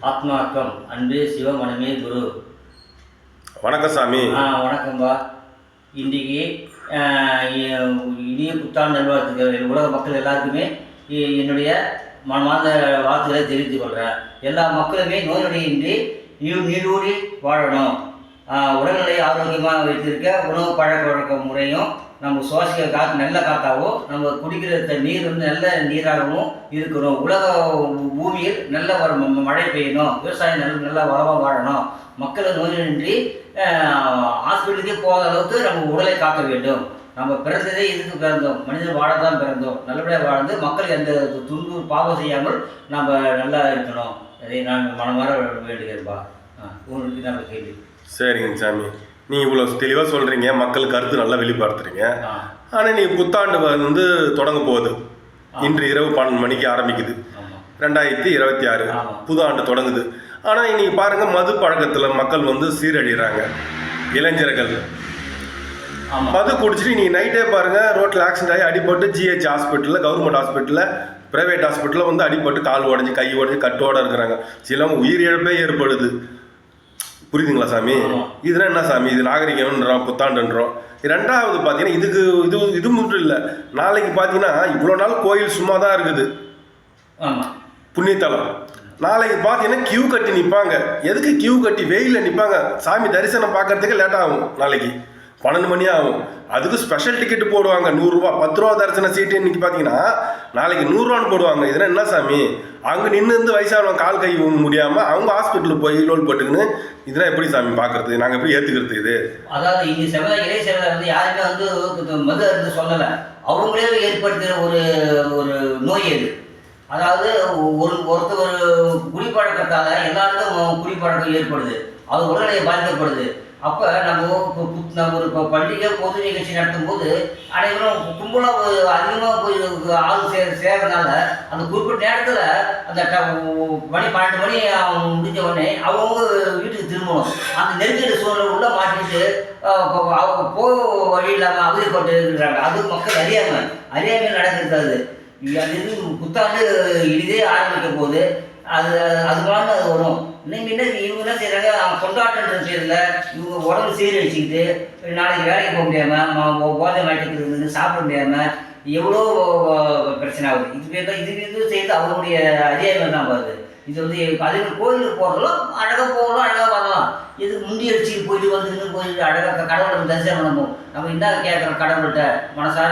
ஆத்மார்க்கம் அன்பே சிவமனமே குரு. வணக்கம் சாமி. வணக்கம்பா. இன்றைக்கி இனிய புத்தாண்டு நல்வாழ்த்துக்கள் உலக மக்கள் எல்லாருக்குமே என்னுடைய மனமார்ந்த வாழ்த்துக்களை தெரிவித்துக் கொள்கிறேன். எல்லா மக்களுமே நோய் நொடியின்றி நீடூடி வாழணும். உடல்நிலை ஆரோக்கியமாக வைத்திருக்க உணவு பழக்க வழக்க முறையும் நம்ம சுவாசிக்கிற காற்று நல்ல காற்றாகவும் நம்ம குடிக்கிற நீர் நல்ல நீராகவும் இருக்கணும். உலக பூமியில் நல்ல மழை பெய்யணும். விவசாயம் நல்லா வளமாக வாழணும். மக்களை நோயின்றி ஹாஸ்பிட்டலுக்கே போகாத அளவுக்கு நம்ம உடலை காக்க வேண்டும். நம்ம பிறந்ததே இதுக்கு பிறந்தோம், மனிதன் வாழத்தான் பிறந்தோம். நல்லபடியாக வாழ்ந்து மக்கள் எந்த துன்பு பாவம் செய்யாமல் நம்ம நல்லா இருக்கணும். அதை நான் மனமாற வேண்டுகிறேன்பா. உங்களுக்கு நம்ம கேள்வி. சரிங்க சாமி, நீ இவ்வளோ தெளிவாக சொல்கிறீங்க, மக்கள் கருத்து நல்லா வெளிப்படுத்துறீங்க. ஆனால் நீ புத்தாண்டு வந்து தொடங்க போகுது. இன்று இரவு 12 மணிக்கு ஆரம்பிக்குது. 2026 புது ஆண்டு தொடங்குது. ஆனால் இன்னைக்கு பாருங்கள், மது பழக்கத்தில் மக்கள் வந்து சீரழிகிறாங்க. இளைஞர்கள் மது குடிச்சிட்டு நீ நைட்டே பாருங்கள், ரோட்டில் ஆக்சிடென்ட் ஆகி அடிபட்டு ஜிஹெச் ஹாஸ்பிட்டலில், கவர்மெண்ட் ஹாஸ்பிட்டலில், ப்ரைவேட் ஹாஸ்பிட்டலில் வந்து அடிபட்டு கால் உடஞ்சி கை உடஞ்சி கட்டோடு இருக்கிறாங்க. சிலவங்க உயிரிழப்பே ஏற்படுது. புரியுதுங்களா சாமி? இதெல்லாம் என்ன சாமி, இது நாகரிகம்ன்றோம், புத்தாண்டுன்றோம். ரெண்டாவது பார்த்தீங்கன்னா இது மட்டும் இல்லை. நாளைக்கு பார்த்தீங்கன்னா இவ்வளோ நாள் கோயில் சும்மா தான் இருக்குது, புண்ணியத்தலம். நாளைக்கு பார்த்தீங்கன்னா கியூ கட்டி நிற்பாங்க. எதுக்கு கியூ கட்டி வெயிலில் நிற்பாங்க? சாமி தரிசனம் பார்க்கறதுக்கு லேட் ஆகும். நாளைக்கு 12 மணி ஆகும். அதுக்கு ஸ்பெஷல் டிக்கெட்டு போடுவாங்க. 100 ரூபா, 10 ரூபா தரிசன சீட்டு இன்னைக்கு பார்த்தீங்கன்னா நாளைக்கு 100 ரூபான்னு போடுவாங்க. இதெல்லாம் என்ன சாமி? அங்கே நின்று வயசானவங்க கால் கை முடியாமல் அவங்க ஹாஸ்பிட்டலுக்கு போய் லோல் போட்டுக்குன்னு இதெல்லாம் எப்படி சாமி பார்க்கறது? நாங்கள் எப்படி ஏற்றுக்கிறது? இது அதாவது இங்கே இளைய சேவை வந்து யாருமே வந்து மது இருந்து சொல்லலை, அவங்களே ஏற்படுத்துகிற ஒரு நோய் அது. அதாவது ஒருத்தர் குடிப்பழக்கத்தால் எல்லாருக்கும் குடிப்பழக்கம் ஏற்படுது, அது உடல்நிலை பாதிக்கப்படுது. அப்போ நம்ம ஒரு பண்டிகை பொது நிகழ்ச்சி நடத்தும் போது அனைவரும் கும்பலாக அதிகமாக போய் ஆள் சேர்றதுனால அந்த குறிப்பிட்ட நேரத்தில் அந்த மணி 12 மணி முடிஞ்ச உடனே அவங்கவுங்க வீட்டுக்கு திரும்பணும். அந்த நெருக்கடி சூழ்நிலை உள்ள மாட்டிட்டு போக வழி இல்லாமல் அவதிப்பட்டு இருக்கிறாங்க. அது மக்கள் அறியாமல் நடக்கிறது. அது இது புத்தாண்டு இனிதே ஆரம்பிக்கும் போது அது மாதிரி அது வரும். இவங்க என்ன செய்கிறாங்க, கொண்டாட்டன்ற பேரில் இவங்க உடம்பு சீரழிச்சிக்கிட்டு நாளைக்கு வேலைக்கு போக முடியாமல், போதை மாட்டேங்கிறது, சாப்பிட முடியாமல் எவ்வளோ பிரச்சனை ஆகுது. இது செய்து அவங்களுடைய அறியாமை தான் வருது. இது வந்து அதே கோயிலுக்கு போகிறதும் அழகாக போகலாம், அழகாக வரலாம். இதுக்கு முந்தி அடிச்சுட்டு போயிட்டு அழகாக கடவுளை தரிசனம் பண்ணணும். நம்ம என்ன கேட்குறோம் கடவுள்கிட்ட மனசார